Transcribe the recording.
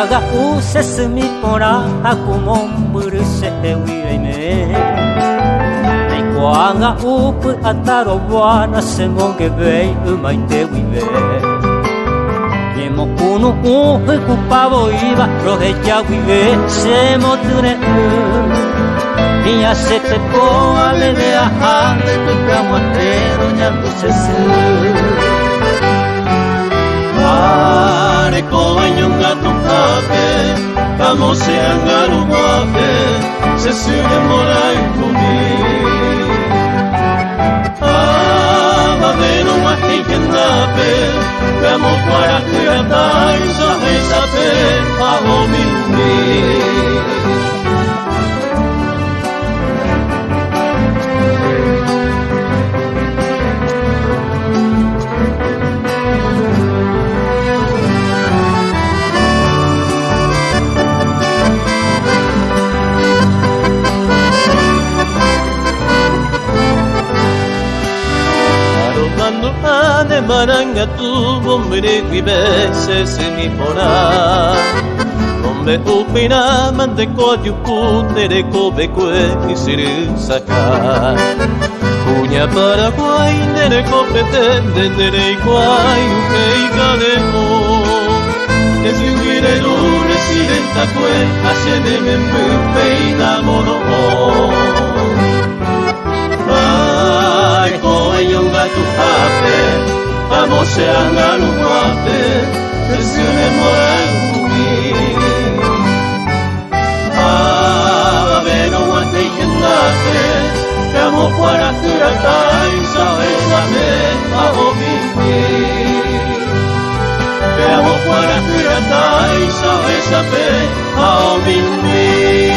Kuaga use mi pora kumon buruse wime Nei kuaga upu ataro wana semonge vei umaite wime Yemo kunu uhu kupavo iba rohe ya wime semo ture Niña se te poa le de ajande tu camuatero ñardusesu Pare kobaño un gato cape, como se angaru guape, se sube mora y comi. Va vero ma que nape, como para que atai sabe sabe, pago mi. Ane maranga tu bombe guibe se mi pora Bombe upina mande koyu putere kobe kue kisiru saka Kunya Paraguay nere kopetende nere iguay ukei gademo Ezugire lune sirenta kue ashene membu peina mono Ay koe yonga tu hape Vamos a andar un guape, se me mora en cumi. Vero guate y andate, camo para curatai, sabes a me, hago mi. Camo para curatai, sabes a me, hago mi.